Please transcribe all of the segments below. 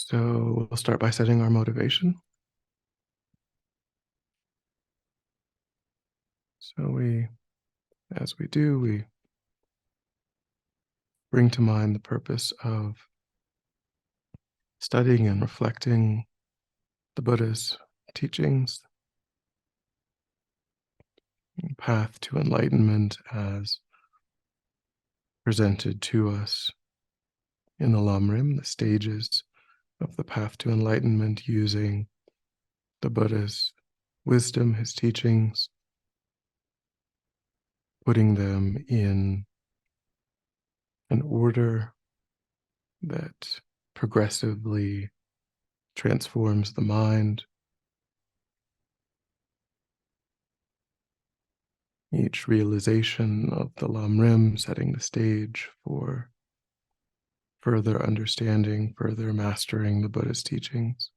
So we'll start by setting our motivation. So as we do, we bring to mind the purpose of studying and reflecting the Buddha's teachings, path to enlightenment as presented to us in the Lamrim, the stages of the path to enlightenment using the Buddha's wisdom, his teachings, putting them in an order that progressively transforms the mind. Each realization of the Lamrim setting the stage for further understanding, further mastering the Buddha's teachings.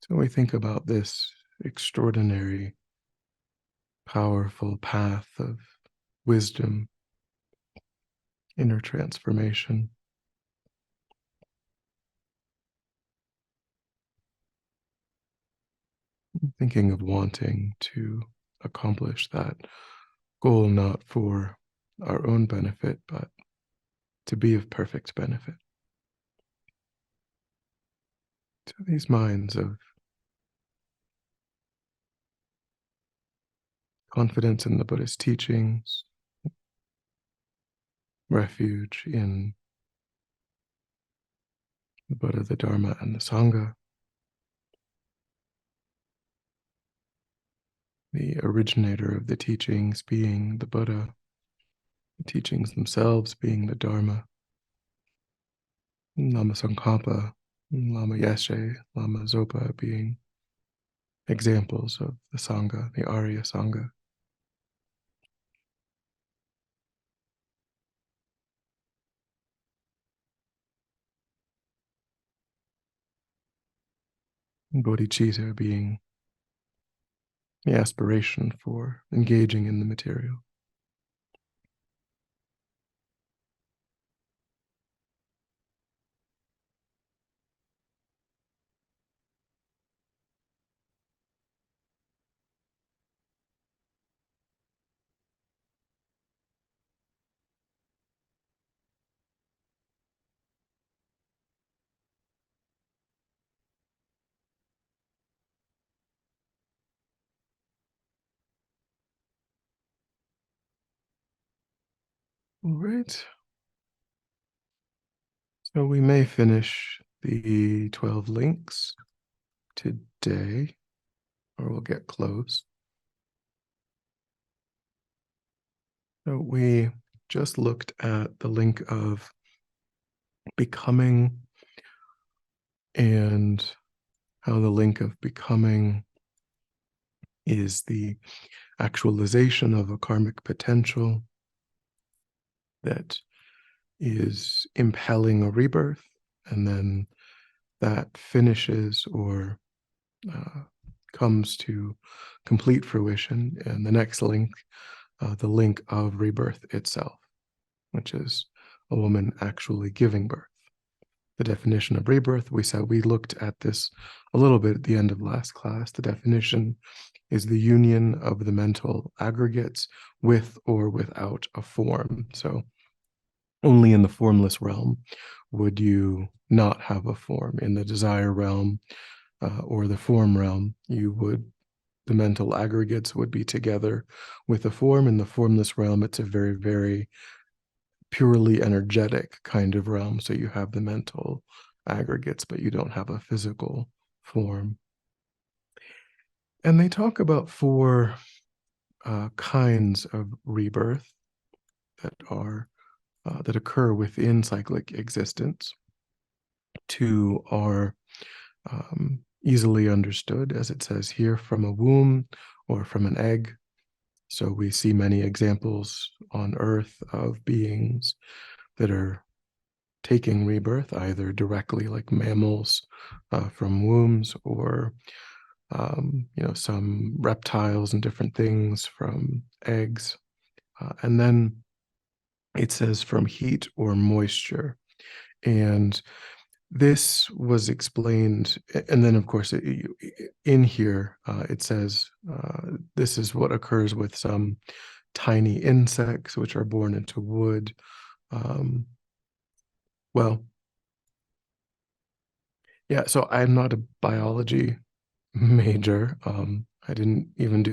So we think about this extraordinary, powerful path of wisdom, inner transformation. Thinking of wanting to accomplish that goal, not for our own benefit, but to be of perfect benefit. So these minds of confidence in the Buddhist teachings, refuge in the Buddha, the Dharma, and the Sangha, the originator of the teachings being the Buddha, the teachings themselves being the Dharma, Lama Tsongkhapa, Lama Yeshe, Lama Zopa being examples of the Sangha, the Arya Sangha. And bodhicitta being the aspiration for engaging in the material. All right. So we may finish the 12 links today, or we'll get close. So we just looked at the link of becoming and how the link of becoming is the actualization of a karmic potential that is impelling a rebirth, and then that finishes or comes to complete fruition. And the next link, the link of rebirth itself, which is a woman actually giving birth. The definition of rebirth, we said we looked at this a little bit at the end of last class. The definition is the union of the mental aggregates with or without a form. So only in the formless realm would you not have a form. In the desire realm or the form realm, the mental aggregates would be together with a form. In the formless realm, it's a very, very purely energetic kind of realm. So you have the mental aggregates, but you don't have a physical form. And they talk about four kinds of rebirth that occur within cyclic existence. Two are easily understood, as it says here, from a womb or from an egg. So we see many examples on Earth of beings that are taking rebirth, either directly like mammals from wombs, or some reptiles and different things from eggs. And then it says from heat or moisture. And this was explained, and then of course in here it says this is what occurs with some tiny insects which are born into wood. Well, yeah, so I'm not a biology major. I didn't even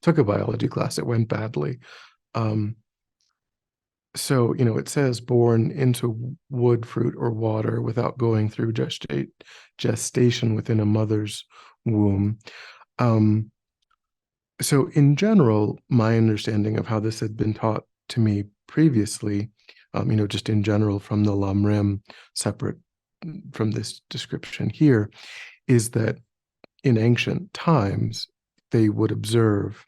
took a biology class. It went badly. Um, so, it says born into wood, fruit, or water without going through gestation within a mother's womb. Um, so in general, my understanding of how this had been taught to me previously, just in general from the Lamrim, separate from this description here, is that in ancient times, they would observe,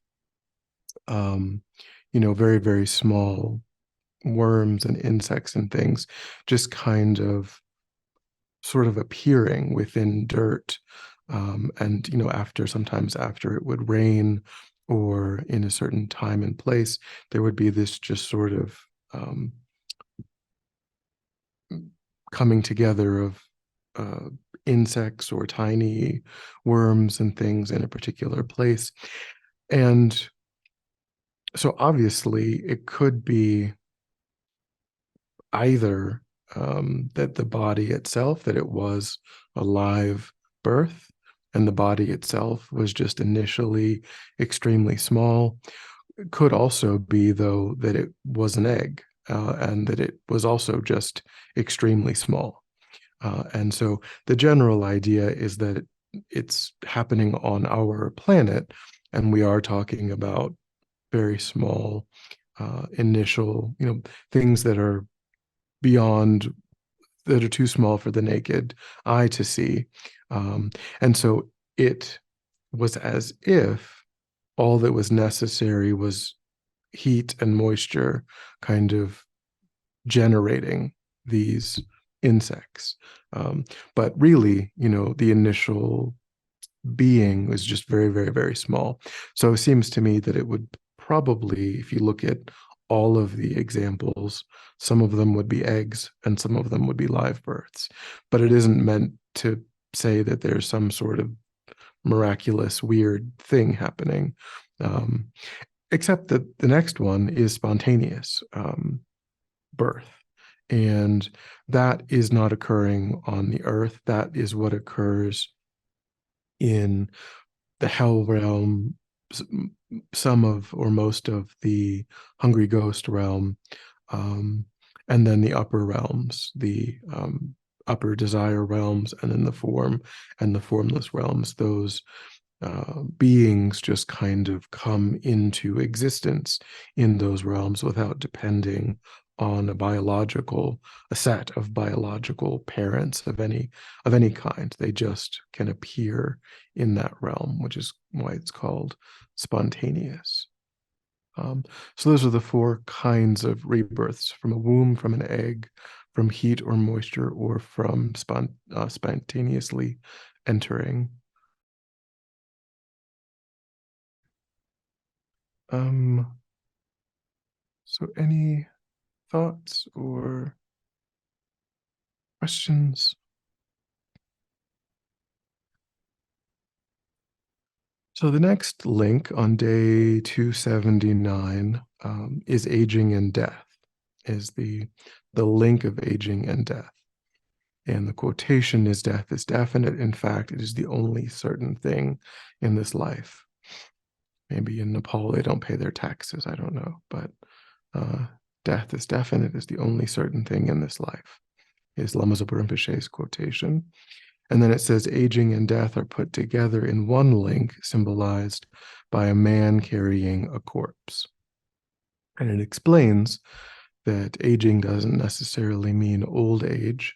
very, very small worms and insects and things just kind of sort of appearing within dirt. And, sometimes after it would rain or in a certain time and place, there would be this just sort of um, coming together of uh, insects or tiny worms and things in a particular place. And so obviously it could be either that the body itself, that it was a live birth, and the body itself was just initially extremely small. It could also be, though, that it was an egg, and that it was also just extremely small. And so the general idea is that it's happening on our planet, and we are talking about very small initial, things that are beyond, that are too small for the naked eye to see. And so it was as if all that was necessary was heat and moisture kind of generating these insects. But really, the initial being was just very, very, very small. So it seems to me that it would probably, if you look at all of the examples, some of them would be eggs and some of them would be live births. But it isn't meant to say that there's some sort of miraculous, weird thing happening. Except that the next one is spontaneous birth. And that is not occurring on the earth. That is what occurs in the hell realm, some of or most of the hungry ghost realm, and then the upper realms, the upper desire realms, and then the form and the formless realms. Those beings just kind of come into existence in those realms without depending on a set of biological parents of any kind. They just can appear in that realm, which is why it's called spontaneous. So those are the four kinds of rebirths: from a womb, from an egg, from heat or moisture, or from spontaneously entering. So any thoughts or questions? So the next link on day 279 is aging and death, is the link of aging and death. And the quotation is, "Death is definite. In fact, it is the only certain thing in this life." Maybe in Nepal they don't pay their taxes, I don't know, but death is definite, is the only certain thing in this life, is Lama Zopa Rinpoche's quotation. And then it says, aging and death are put together in one link, symbolized by a man carrying a corpse. And it explains that aging doesn't necessarily mean old age.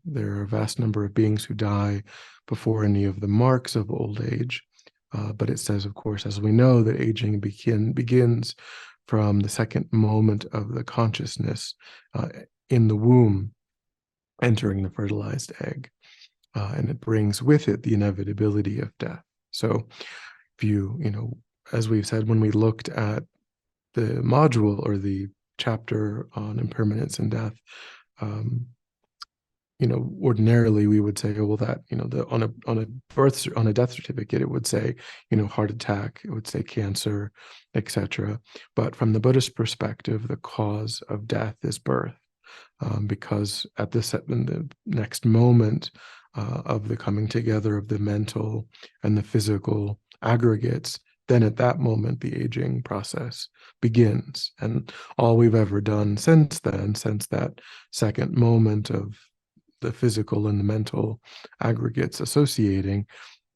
There are a vast number of beings who die before any of the marks of old age. But it says, of course, as we know, that aging begins from the second moment of the consciousness in the womb, entering the fertilized egg. And it brings with it the inevitability of death. So if as we've said, when we looked at the module or the chapter on impermanence and death, ordinarily we would say, oh, well, that, on a death certificate, it would say, heart attack, it would say cancer, etc. But from the Buddhist perspective, the cause of death is birth, because in the next moment of the coming together of the mental and the physical aggregates, then at that moment the aging process begins. And all we've ever done since then, since that second moment of the physical and the mental aggregates associating,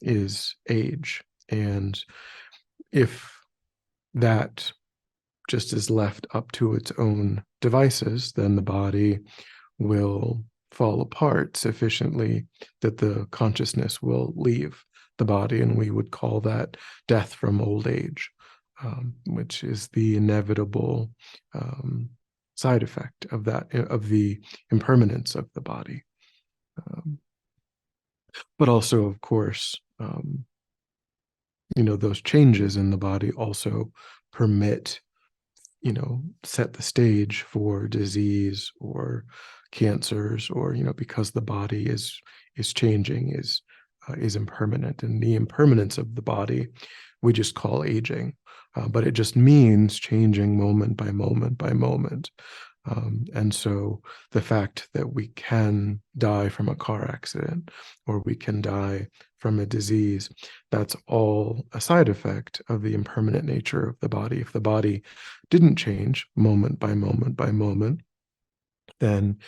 is age. And if that just is left up to its own devices, then the body will fall apart sufficiently that the consciousness will leave the body, and we would call that death from old age, which is the inevitable side effect of the impermanence of the body. But also, of course, those changes in the body also permit, set the stage for disease or cancers, or, because the body is changing, is impermanent. And the impermanence of the body we just call aging, but it just means changing moment by moment by moment. And so the fact that we can die from a car accident, or we can die from a disease, that's all a side effect of the impermanent nature of the body. If the body didn't change moment by moment by moment, then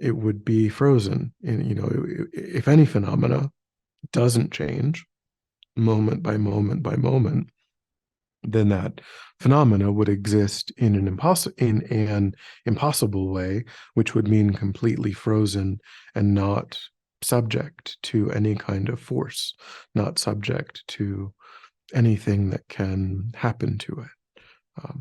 it would be frozen. And, if any phenomena doesn't change moment by moment by moment, then that phenomena would exist in an impossible way, which would mean completely frozen and not subject to any kind of force, not subject to anything that can happen to it.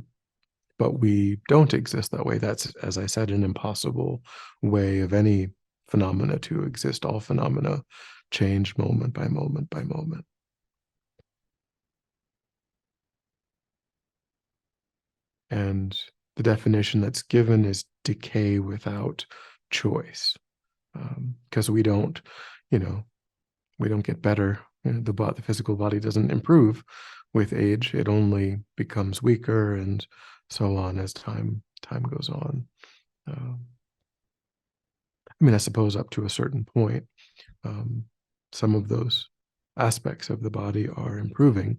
But we don't exist that way. That's, as I said, an impossible way of any phenomena to exist. All phenomena change moment by moment by moment. And the definition that's given is decay without choice, because we don't get better. The physical body doesn't improve with age. It only becomes weaker, and so on as time goes on. I suppose up to a certain point, some of those aspects of the body are improving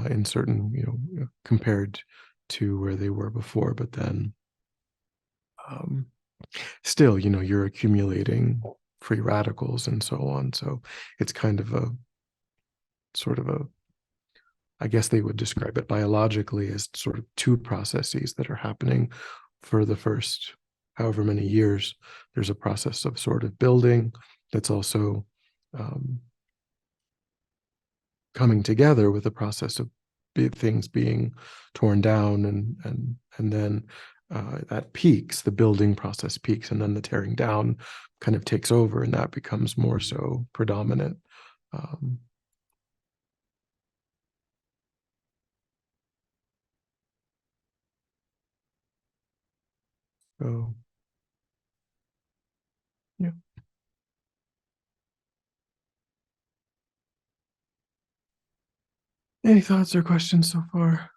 in certain, compared to where they were before, but then still, you're accumulating free radicals and so on. So it's kind of I guess they would describe it biologically as sort of two processes that are happening for the first however many years. There's a process of sort of building that's also coming together with the process of things being torn down, and then that peaks, the building process peaks, and then the tearing down kind of takes over, and that becomes more so predominant. So, yeah. Any thoughts or questions so far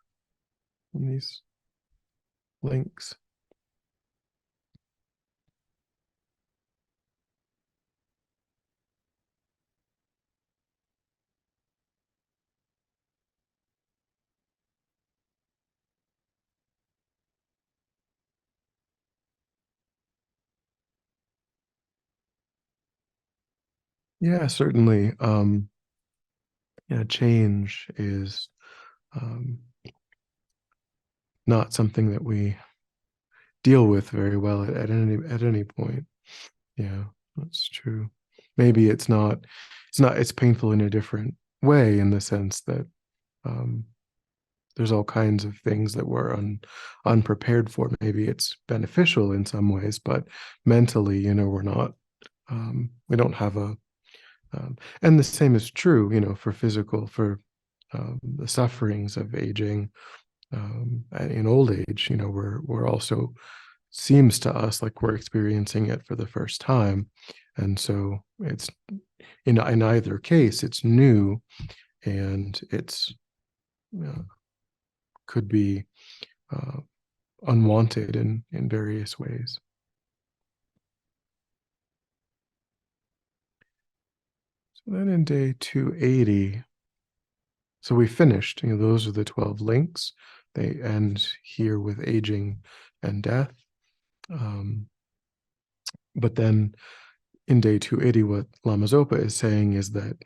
on these links? Yeah, certainly. Change is not something that we deal with very well at any point. Yeah, that's true. Maybe it's painful in a different way, in the sense that there's all kinds of things that we're unprepared for. Maybe it's beneficial in some ways, but mentally, we're not, we don't have and the same is true, for the sufferings of aging. in old age, we're also, seems to us like we're experiencing it for the first time. And so it's, in either case, it's new, and it's could be unwanted in various ways. So then in day 280, so we finished, those are the 12 links. They end here with aging and death. But then in day 280, what Lama Zopa is saying is that,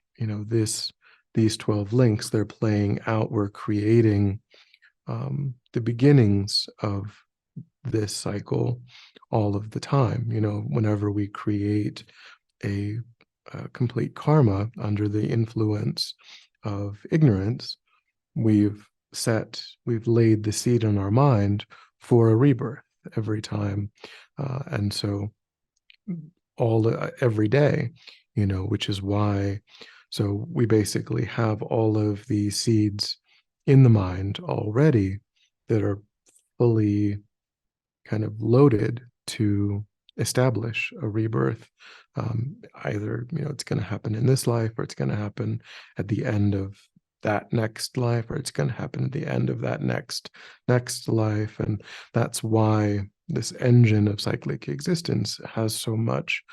these 12 links, they're playing out, we're creating the beginnings of this cycle all of the time. Whenever we create a complete karma under the influence of ignorance, we've laid the seed in our mind for a rebirth every time. And so every day, which is why, so we basically have all of these seeds in the mind already that are fully kind of loaded to establish a rebirth. Either, it's going to happen in this life, or it's going to happen at the end of that next life, or it's going to happen at the end of that next life. And that's why this engine of cyclic existence has so much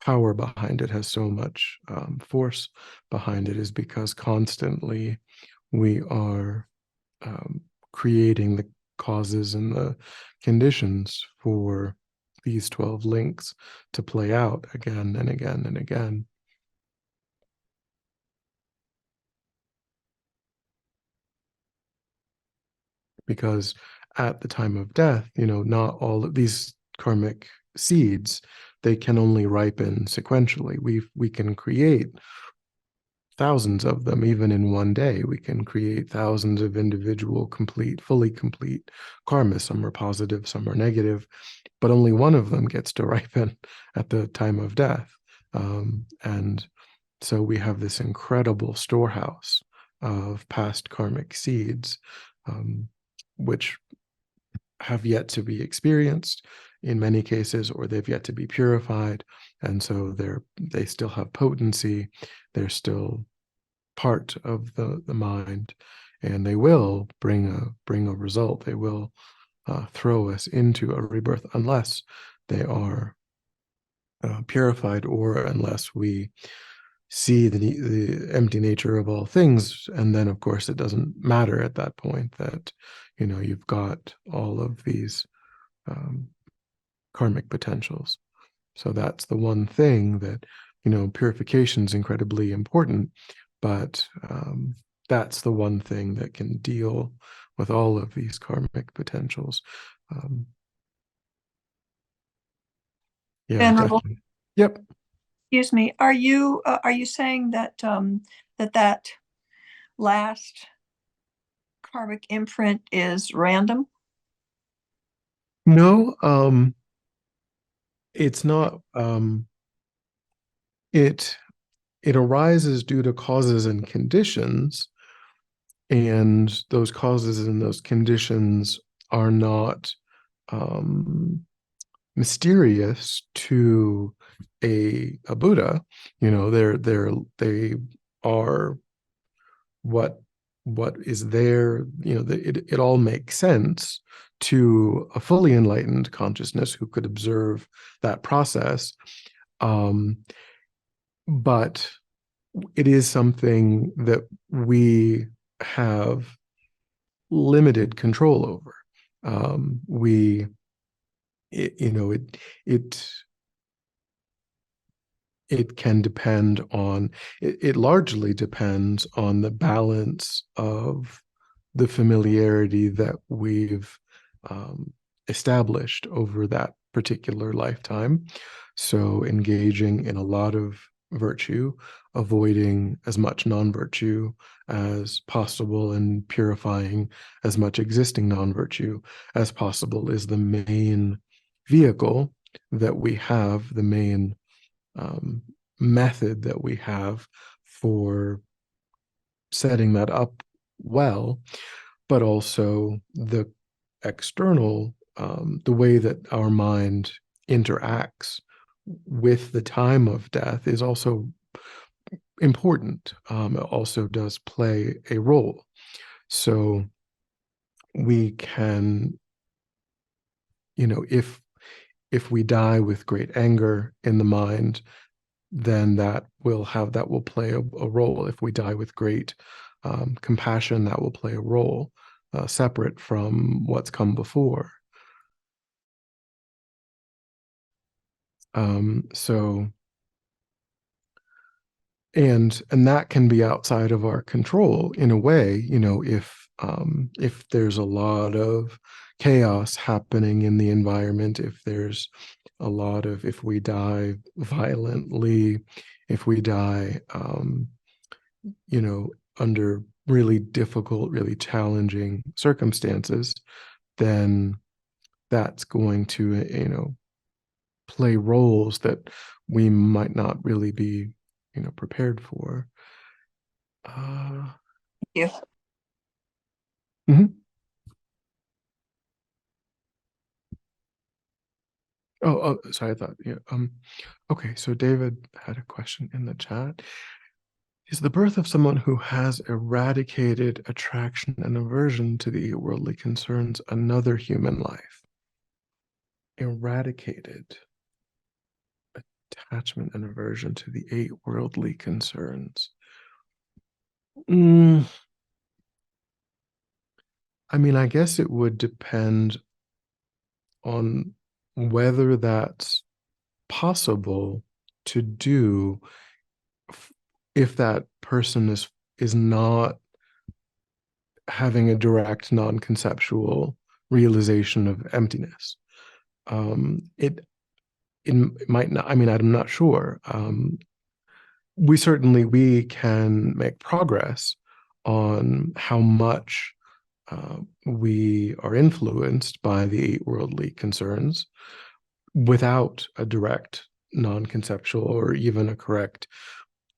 power behind it, has so much force behind it, is because constantly we are creating the causes and the conditions for these 12 links to play out again and again and again. Because at the time of death, not all of these karmic seeds, they can only ripen sequentially. We can create thousands of them even in one day. We can create thousands of individual fully complete karmas. Some are positive, some are negative, but only one of them gets to ripen at the time of death. And so we have this incredible storehouse of past karmic seeds, which have yet to be experienced in many cases, or they've yet to be purified. And so they still have potency. They're still part of the mind, and they will bring a result. They will throw us into a rebirth unless they are purified, or unless we see the empty nature of all things. And then, of course, it doesn't matter at that point that you've got all of these karmic potentials. So that's the one thing that purification is incredibly important, but that's the one thing that can deal with all of these karmic potentials. Yeah, Venerable. definitely. Yep. Excuse me. Are you saying that that last karmic imprint is random? No, it's not. It arises due to causes and conditions, and those causes and those conditions are not mysterious to a Buddha. They are what is there. It all makes sense to a fully enlightened consciousness who could observe that process. But it is something that we have limited control over. We, it can depend on, it largely depends on the balance of the familiarity that we've established over that particular lifetime. So engaging in a lot of virtue, avoiding as much non-virtue as possible, and purifying as much existing non-virtue as possible is the main vehicle that we have, the main method that we have for setting that up well. but also the external, the way that our mind interacts with the time of death is also important. It also does play a role. So we can, if we die with great anger in the mind, then that will play a role. If we die with great compassion, that will play a role separate from what's come before. So, and that can be outside of our control in a way. If there's a lot of chaos happening in the environment, if we die violently, if we die under really difficult, really challenging circumstances, then that's going to play roles that we might not really be prepared for. Yeah. Mhm. Sorry, I thought, yeah. Okay, so David had a question in the chat. Is the birth of someone who has eradicated attraction and aversion to the worldly concerns another human life? Eradicated attachment and aversion to the 8 worldly concerns. I mean, I guess it would depend on whether that's possible to do if that person is not having a direct non-conceptual realization of emptiness. It might not. I mean, I'm not sure. We can make progress on how much we are influenced by the 8 worldly concerns without a direct non-conceptual or even a correct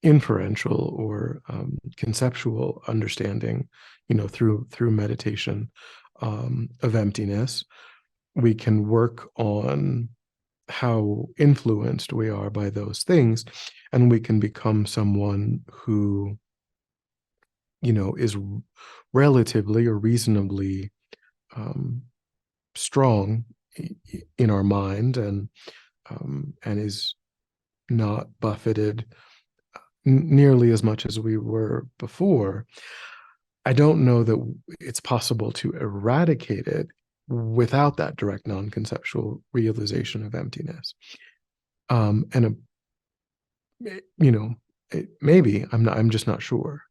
inferential or conceptual understanding, through meditation of emptiness. We can work on how influenced we are by those things, and we can become someone who is relatively or reasonably strong in our mind, and is not buffeted nearly as much as we were before. I don't know that it's possible to eradicate it without that direct non-conceptual realization of emptiness. And maybe I'm just not sure.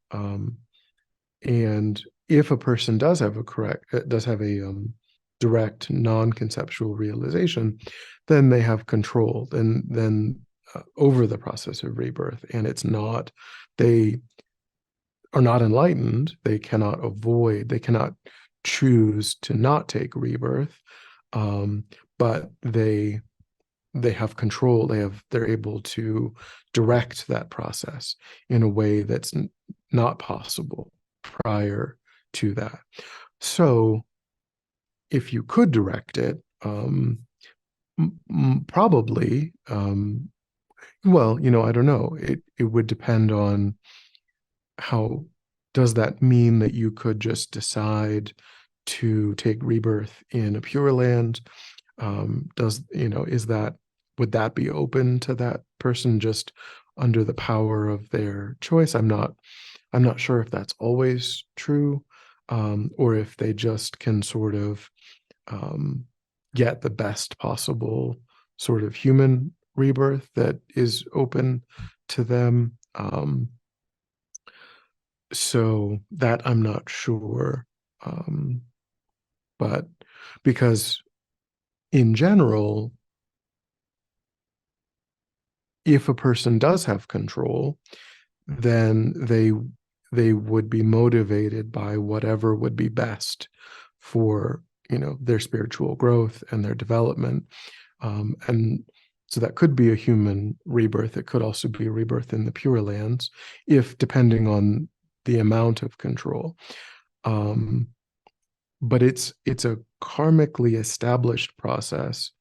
And if a person does have a direct non-conceptual realization, then they have control. Then over the process of rebirth, and they are not enlightened. They cannot choose to not take rebirth, but they have control. They're able to direct that process in a way that's not possible prior to that. So if you could direct it, probably, well, I don't know. It would depend on how. Does that mean that you could just decide to take rebirth in a Pure Land? Would that be open to that person just under the power of their choice? I'm not sure if that's always true, or if they just can sort of get the best possible sort of human rebirth that is open to them. So that I'm not sure. But because in general, if a person does have control, then they would be motivated by whatever would be best for their spiritual growth and their development. And so that could be a human rebirth. It could also be a rebirth in the Pure Lands, if depending on the amount of control. but it's a karmically established process.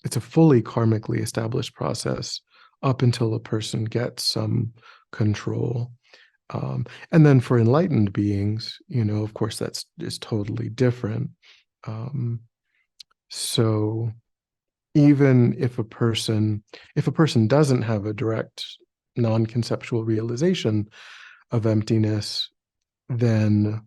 It's a fully karmically established process up until a person gets some control. And then for enlightened beings, of course, that's is totally different. So even if a person doesn't have a direct non-conceptual realization of emptiness, then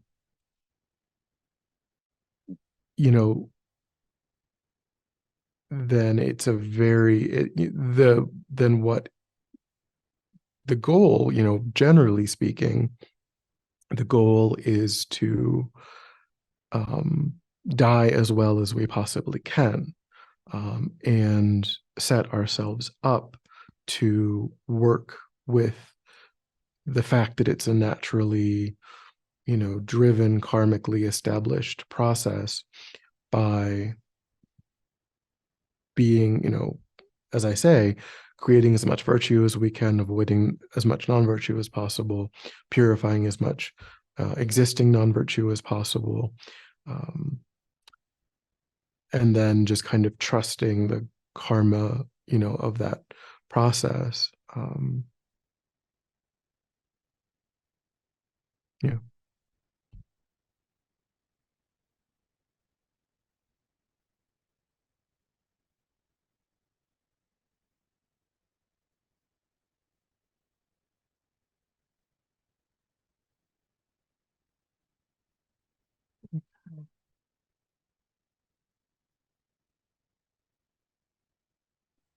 then it's a very then what the goal, generally speaking, the goal is to die as well as we possibly can, and set ourselves up to work with the fact that it's a naturally, driven, karmically established process by being, as I say, creating as much virtue as we can, avoiding as much non-virtue as possible, purifying as much existing non-virtue as possible, and then just kind of trusting the karma, of that process. Yeah.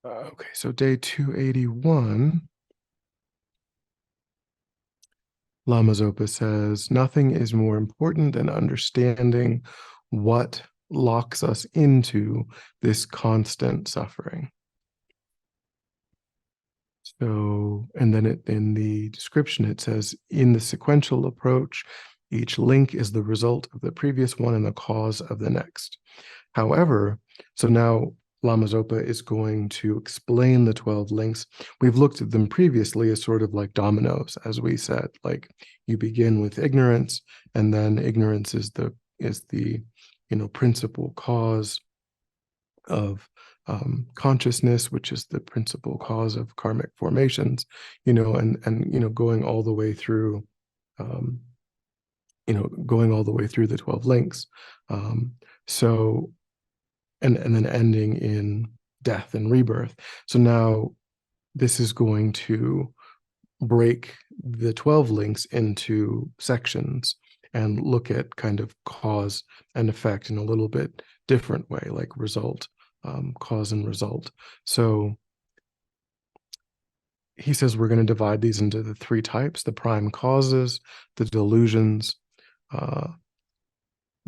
Okay, so day 281, Lama Zopa says, nothing is more important than understanding what locks us into this constant suffering. So, and then in the description, it says, in the sequential approach, each link is the result of the previous one and the cause of the next. However, so now Lama Zopa is going to explain the 12 links. We've looked at them previously as sort of like dominoes, as we said, like you begin with ignorance, and then ignorance is the principal cause of consciousness, which is the principal cause of karmic formations, and going all the way through, going all the way through the 12 links. So, and then ending in death and rebirth. So now this is going to break the 12 links into sections and look at kind of cause and effect in a little bit different way, like result, cause and result. So he says we're going to divide these into the three types: the prime causes, the delusions,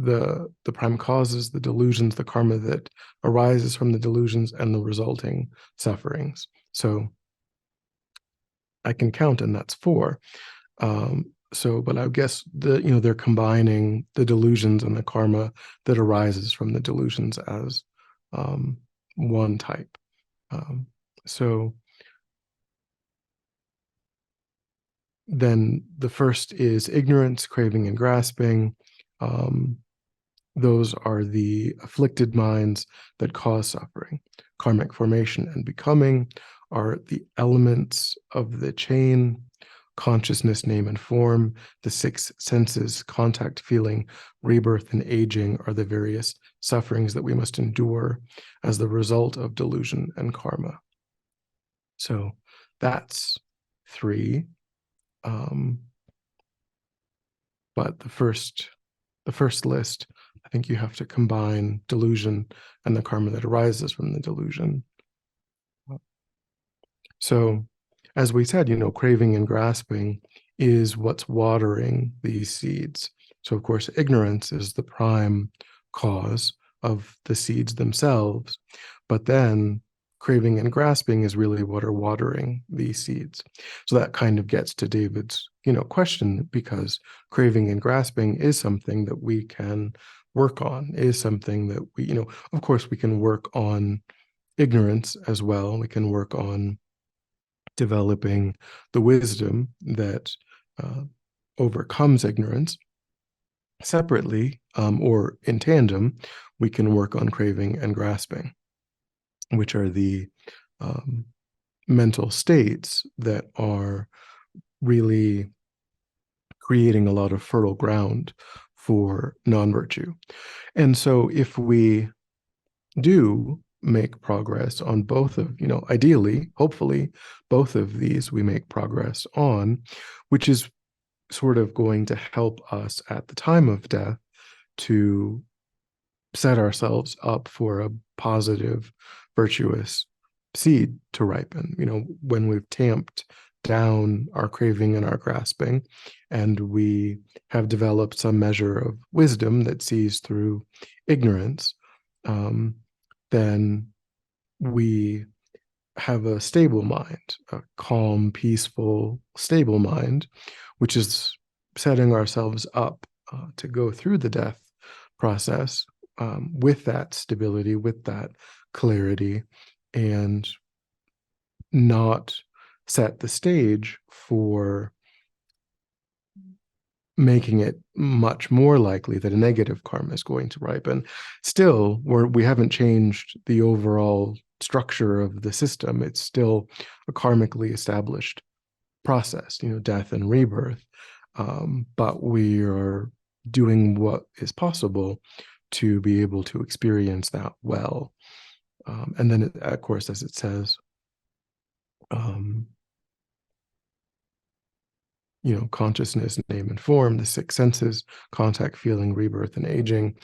the prime causes, the delusions, the karma that arises from the delusions, and the resulting sufferings. So I can count, and that's four. But I guess they're combining the delusions and the karma that arises from the delusions as one type. So then the first is ignorance, craving, and grasping. Those are the afflicted minds that cause suffering. Karmic formation and becoming are the elements of the chain: consciousness, name, and form. The six senses: contact, feeling, rebirth, and aging are the various sufferings that we must endure as the result of delusion and karma. So that's three. But the first list, I think you have to combine delusion and the karma that arises from the delusion. So, as we said, craving and grasping is what's watering these seeds. So, of course, ignorance is the prime cause of the seeds themselves, but then craving and grasping is really what are watering these seeds. So that kind of gets to David's, question, because craving and grasping is something that we can work on, is something that we, of course, we can work on ignorance as well. We can work on developing the wisdom that overcomes ignorance. separately or in tandem, we can work on craving and grasping, which are the mental states that are really creating a lot of fertile ground for non-virtue. And so if we do make progress on both of, ideally, hopefully, both of these we make progress on, which is sort of going to help us at the time of death to set ourselves up for a positive, virtuous seed to ripen. When we've tamped down our craving and our grasping, and we have developed some measure of wisdom that sees through ignorance, then we have a stable mind, a calm, peaceful, stable mind, which is setting ourselves up to go through the death process with that stability, with that clarity, and not set the stage for making it much more likely that a negative karma is going to ripen. Still, we haven't changed the overall structure of the system. It's still a karmically established process, death and rebirth. But we are doing what is possible to be able to experience that well. And then, of course, as it says, consciousness, name, and form, the six senses, contact, feeling, rebirth, and aging,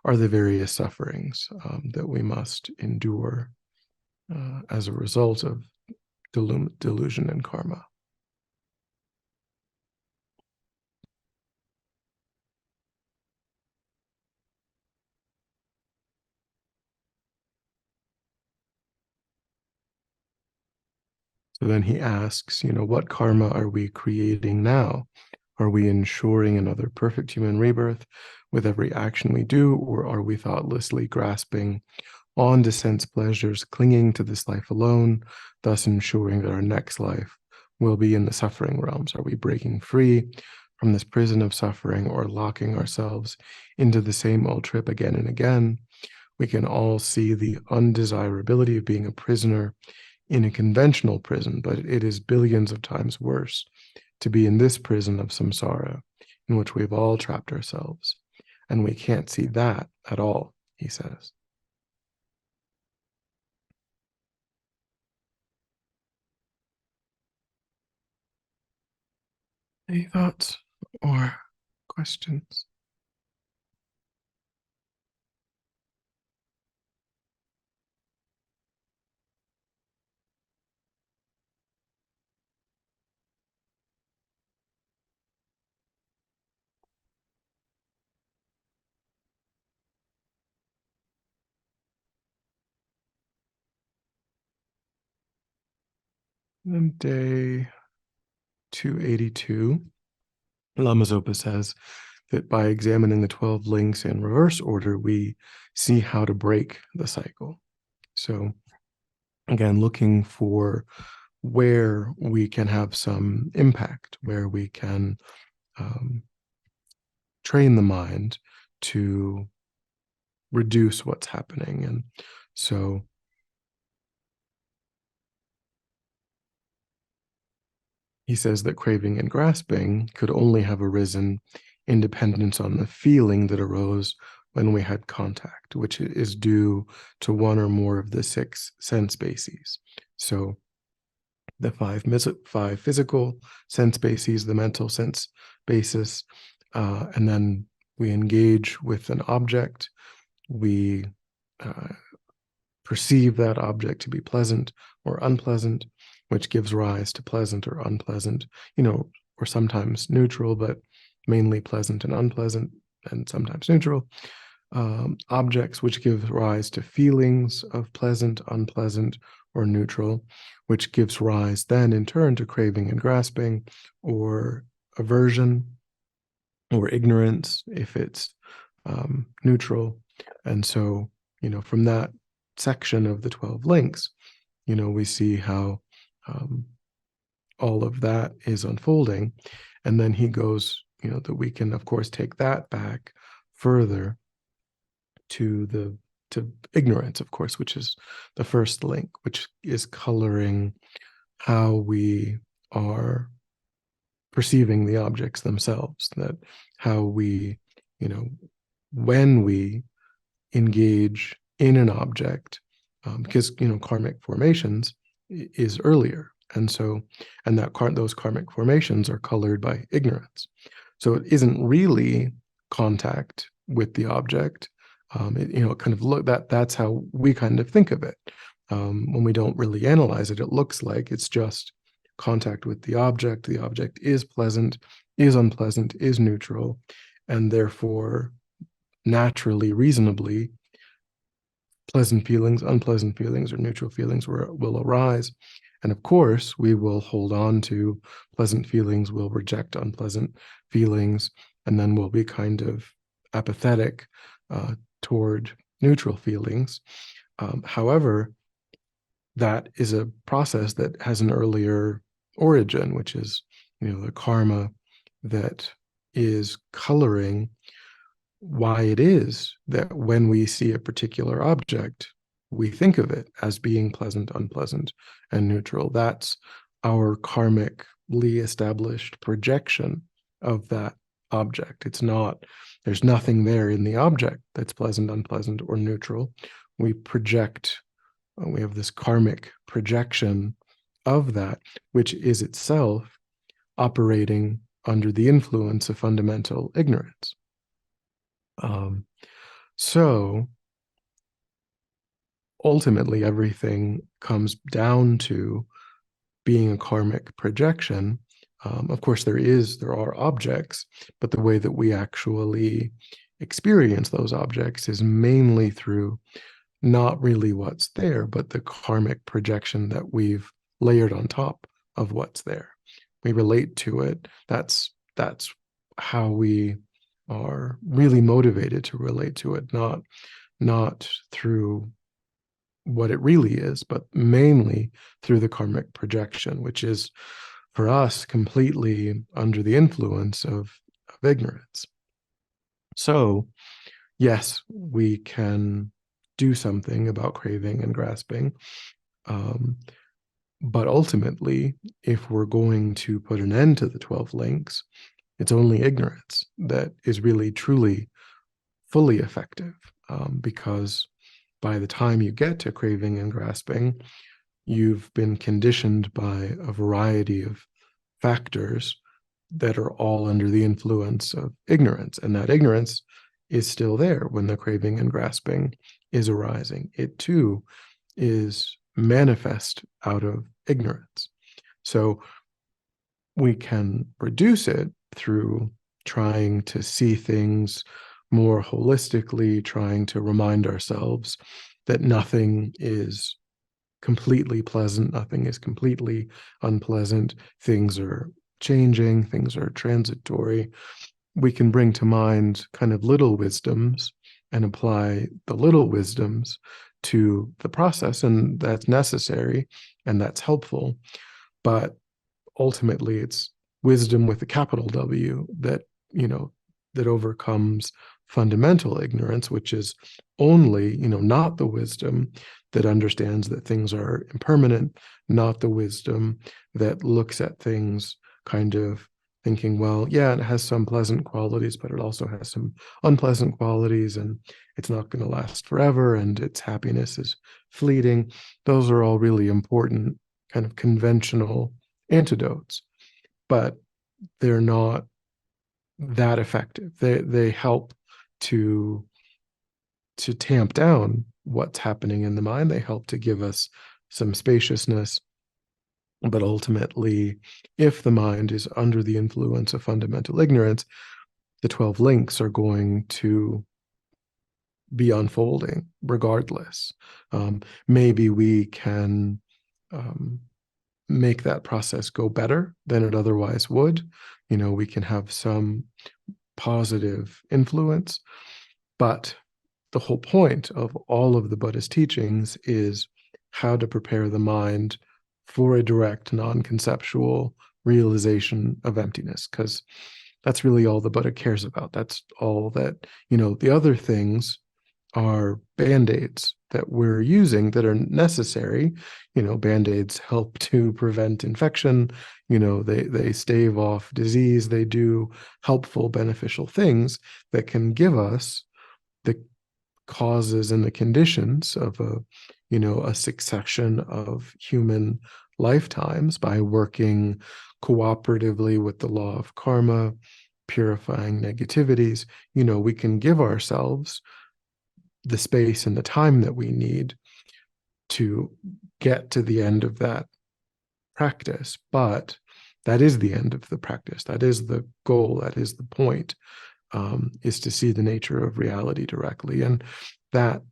are the various sufferings that we must endure as a result of delusion and karma. So then he asks, what karma are we creating now? Are we ensuring another perfect human rebirth with every action we do, or are we thoughtlessly grasping on to sense pleasures, clinging to this life alone, thus ensuring that our next life will be in the suffering realms? Are we breaking free from this prison of suffering, or locking ourselves into the same old trip again and again? We can all see the undesirability of being a prisoner in a conventional prison, but it is billions of times worse to be in this prison of samsara, in which we've all trapped ourselves. And we can't see that at all, he says. Any thoughts or questions? Then day 282, Lama Zopa says that by examining the 12 links in reverse order, we see how to break the cycle. So again, looking for where we can have some impact, where we can train the mind to reduce what's happening. And so he says that craving and grasping could only have arisen in dependence on the feeling that arose when we had contact, which is due to one or more of the six sense bases. So the five physical sense bases, the mental sense basis, and then we engage with an object. We perceive that object to be pleasant or unpleasant, which gives rise to pleasant or unpleasant, or sometimes neutral, but mainly pleasant and unpleasant, and sometimes neutral. Objects which give rise to feelings of pleasant, unpleasant, or neutral, which gives rise then in turn to craving and grasping, or aversion, or ignorance if it's neutral. And so, from that section of the 12 links, we see how all of that is unfolding. And then he goes that we can, of course, take that back further to ignorance, of course, which is the first link, which is coloring how we are perceiving the objects themselves, that how we, when we engage in an object, because karmic formations is earlier, and those karmic formations are colored by ignorance. So it isn't really contact with the object. That's how we kind of think of it. When we don't really analyze it, it looks like it's just contact with the object. The object is pleasant, is unpleasant, is neutral, and therefore, naturally, reasonably, pleasant feelings, unpleasant feelings, or neutral feelings will arise. And of course, we will hold on to pleasant feelings, we'll reject unpleasant feelings, and then we'll be kind of apathetic toward neutral feelings. However, that is a process that has an earlier origin, which is, the karma that is coloring why it is that when we see a particular object, we think of it as being pleasant, unpleasant, and neutral. That's our karmically established projection of that object. There's nothing there in the object that's pleasant, unpleasant, or neutral. We have this karmic projection of that, which is itself operating under the influence of fundamental ignorance. So ultimately, everything comes down to being a karmic projection. Of course, there are objects, but the way that we actually experience those objects is mainly through not really what's there, but the karmic projection that we've layered on top of what's there. We relate to it. That's how we are really motivated to relate to it, not through what it really is, but mainly through the karmic projection, which is for us completely under the influence of ignorance. So yes, we can do something about craving and grasping, but ultimately, if we're going to put an end to the 12 links, it's only ignorance that is really, truly, fully effective, because by the time you get to craving and grasping, you've been conditioned by a variety of factors that are all under the influence of ignorance. And that ignorance is still there when the craving and grasping is arising. It too is manifest out of ignorance. So we can reduce it through trying to see things more holistically, trying to remind ourselves that nothing is completely pleasant, nothing is completely unpleasant, things are changing, things are transitory. We can bring to mind kind of little wisdoms and apply the little wisdoms to the process, and that's necessary and that's helpful. But ultimately, it's wisdom with a capital W that overcomes fundamental ignorance, which is only, not the wisdom that understands that things are impermanent, not the wisdom that looks at things kind of thinking, well, yeah, it has some pleasant qualities, but it also has some unpleasant qualities, and it's not going to last forever, and its happiness is fleeting. Those are all really important kind of conventional antidotes, but they're not that effective. They help to tamp down what's happening in the mind. They help to give us some spaciousness. But ultimately, if the mind is under the influence of fundamental ignorance, the 12 links are going to be unfolding regardless. Maybe we can make that process go better than it otherwise would. We can have some positive influence, but the whole point of all of the Buddhist teachings is how to prepare the mind for a direct, non-conceptual realization of emptiness. Because that's really all the Buddha cares about. That's all that, the other things are band-aids that we're using that are necessary. Band-aids help to prevent infection. They stave off disease. They do helpful, beneficial things that can give us the causes and the conditions of a succession of human lifetimes by working cooperatively with the law of karma, purifying negativities. We can give ourselves the space and the time that we need to get to the end of that practice. But that is the end of the practice. That is the goal. That is the point, is to see the nature of reality directly. And that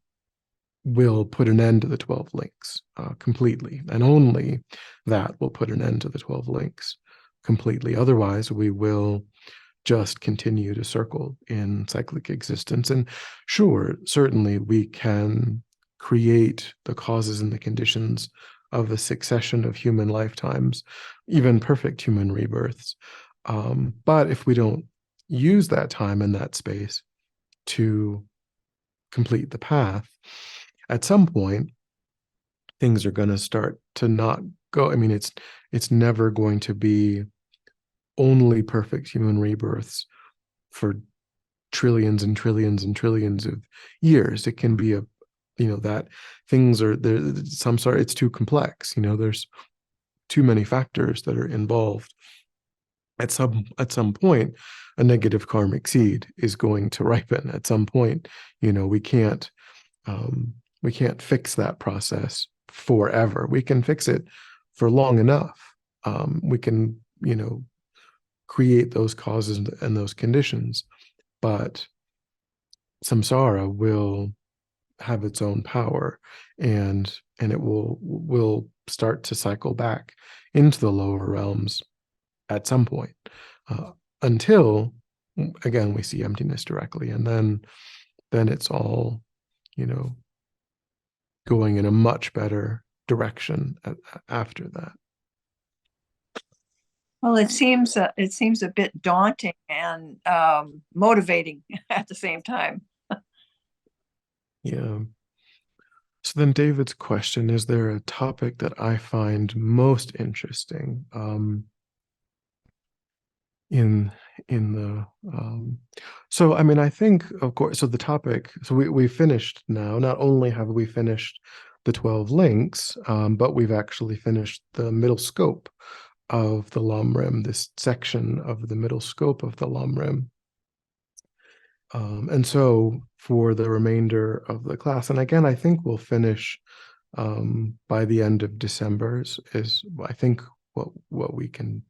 will put an end to the 12 links completely. And only that will put an end to the 12 links completely. Otherwise, we will just continue to circle in cyclic existence. And sure, certainly we can create the causes and the conditions of a succession of human lifetimes, even perfect human rebirths. But if we don't use that time and that space to complete the path, at some point, things are going to start to not go. I mean, it's never going to be only perfect human rebirths for trillions and trillions and trillions of years. It can be that things are there. It's too complex. There's too many factors that are involved. At some point, a negative karmic seed is going to ripen. At some point, we can't fix that process forever. We can fix it for long enough. We can, create those causes and those conditions, but samsara will have its own power, and it will start to cycle back into the lower realms at some point, until again we see emptiness directly, and then it's all going in a much better direction after that. Well, it seems a bit daunting and motivating at the same time. Yeah. So then David's question, is there a topic that I find most interesting in the so I mean, I think, of course, so the topic, so we finished now. Not only have we finished the 12 links, but we've actually finished the middle scope of the Lamrim, this section of the middle scope of the Lamrim. And so for the remainder of the class, and again, I think we'll finish by the end of December is I think what we can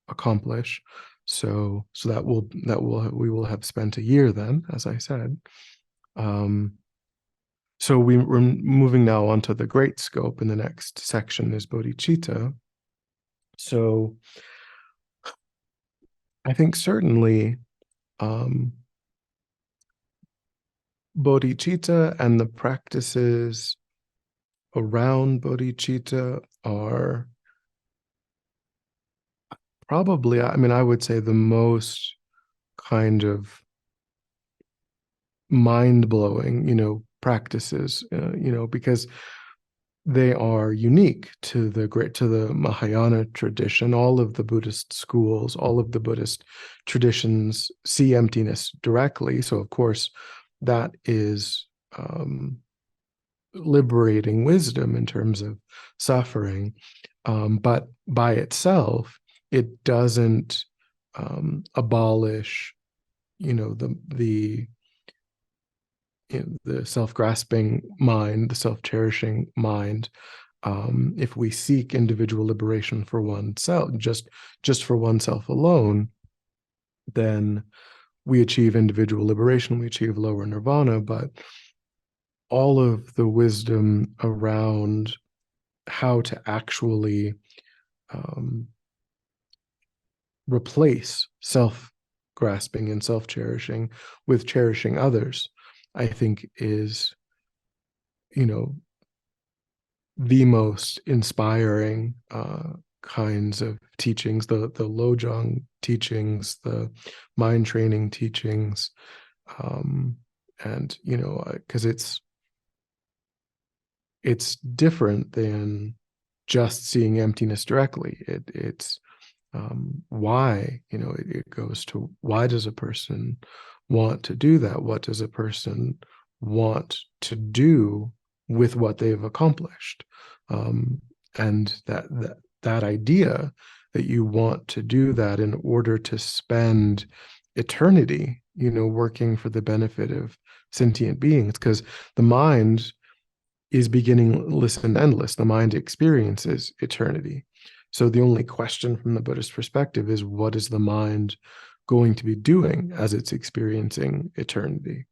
accomplish. So we will have spent a year then, as I said. So we're moving now onto the great scope, and the next section is bodhicitta. So I think certainly bodhicitta and the practices around bodhicitta are probably, I mean, I would say the most kind of mind-blowing, practices, because they are unique to the Mahayana tradition. All of the Buddhist schools, all of the Buddhist traditions see emptiness directly. So of course, that is liberating wisdom in terms of suffering. But by itself, it doesn't abolish, the self-grasping mind, the self-cherishing mind. If we seek individual liberation for oneself, just for oneself alone, then we achieve individual liberation, we achieve lower nirvana. But all of the wisdom around how to actually replace self-grasping and self-cherishing with cherishing others, I think is, the most inspiring kinds of teachings, the Lojong teachings, the mind training teachings, and because it's different than just seeing emptiness directly. It's why, it goes to, why does a person want to do that? What does a person want to do with what they've accomplished? And that idea that you want to do that in order to spend eternity, working for the benefit of sentient beings, because the mind is beginningless and endless. The mind experiences eternity. So the only question from the Buddhist perspective is, what is the mind going to be doing as it's experiencing eternity?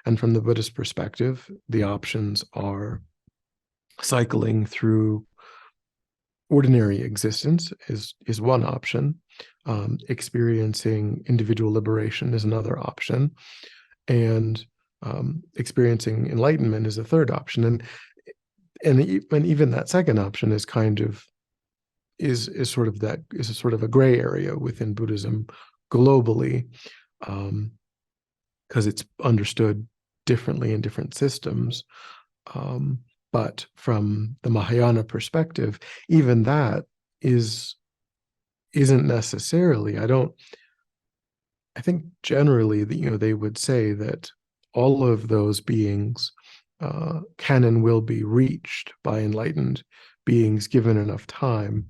And from the Buddhist perspective, the options are cycling through ordinary existence is one option. Experiencing individual liberation is another option. And experiencing enlightenment is a third option. And even that second option is kind of is sort of a gray area within Buddhism globally, because it's understood differently in different systems. But from the Mahayana perspective, even that isn't necessarily. I think generally that they would say that all of those beings can and will be reached by enlightened beings given enough time,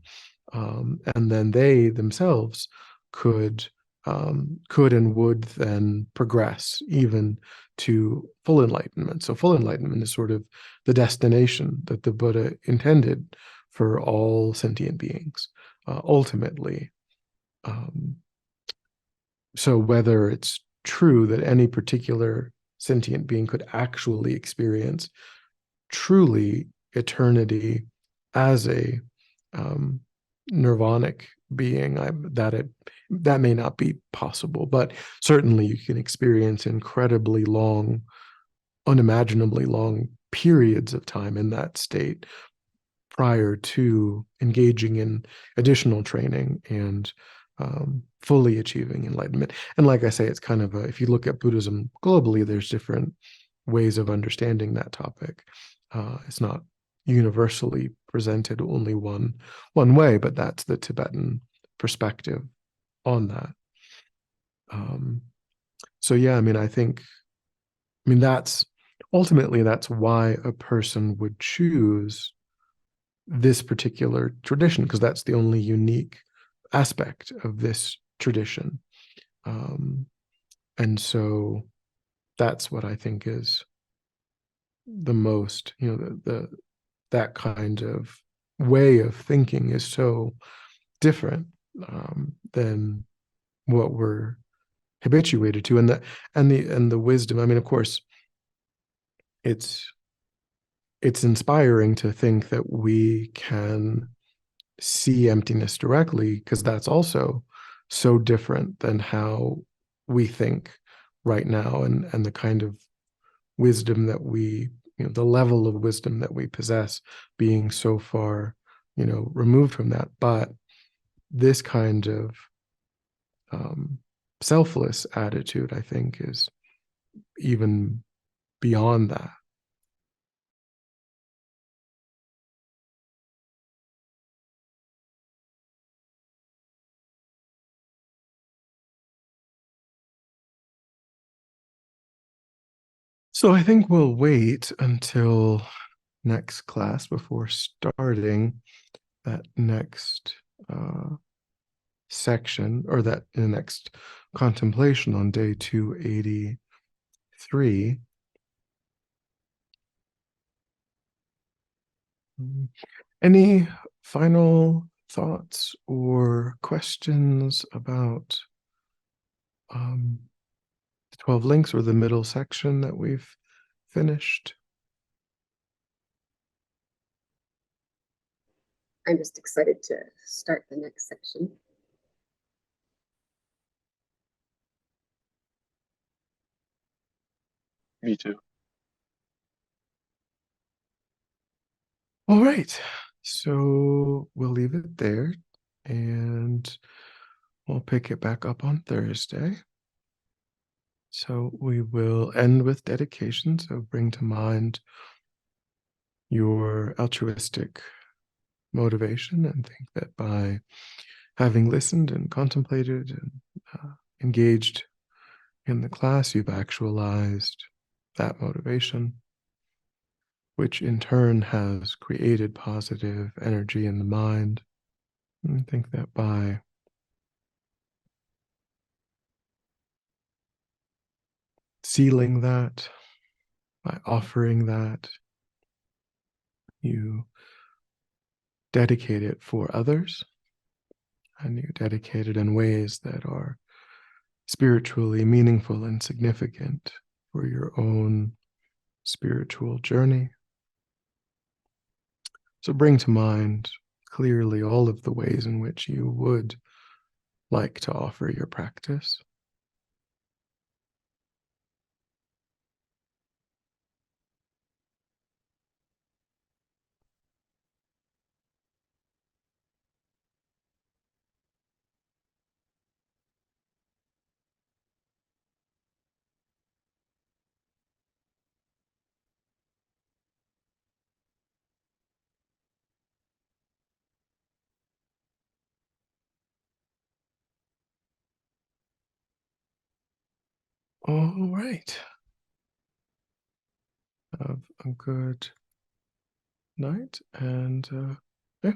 and then they themselves could and would then progress even to full enlightenment. So full enlightenment is sort of the destination that the Buddha intended for all sentient beings, ultimately. So whether it's true that any particular sentient being could actually experience truly eternity as a nirvanic being, that may not be possible, but certainly you can experience incredibly long, unimaginably long periods of time in that state prior to engaging in additional training and fully achieving enlightenment. And like I say, it's kind of if you look at Buddhism globally, there's different ways of understanding that topic. It's not universally presented only one way, but that's the Tibetan perspective on that. So yeah, that's ultimately that's why a person would choose this particular tradition, because that's the only unique aspect of this tradition. And so that's what I think is the most, that kind of way of thinking is so different than what we're habituated to, and the wisdom. Of course, it's inspiring to think that we can see emptiness directly, because that's also so different than how we think right now, and the kind of wisdom that we, the level of wisdom that we possess being so far, removed from that. But this kind of selfless attitude, I think, is even beyond that. So I think we'll wait until next class before starting that next section, or that in the next contemplation on day 283. Any final thoughts or questions about the 12 links or the middle section that we've finished? I'm just excited to start the next section. Me too. All right. So we'll leave it there. and we'll pick it back up on Thursday. So we will end with dedication. So bring to mind your altruistic motivation and think that by having listened and contemplated and engaged in the class, you've actualized that motivation, which in turn has created positive energy in the mind. And think that by sealing that, by offering that, you dedicate it for others, and you dedicate it in ways that are spiritually meaningful and significant for your own spiritual journey. So bring to mind clearly all of the ways in which you would like to offer your practice. All right. Have a good night, and yeah.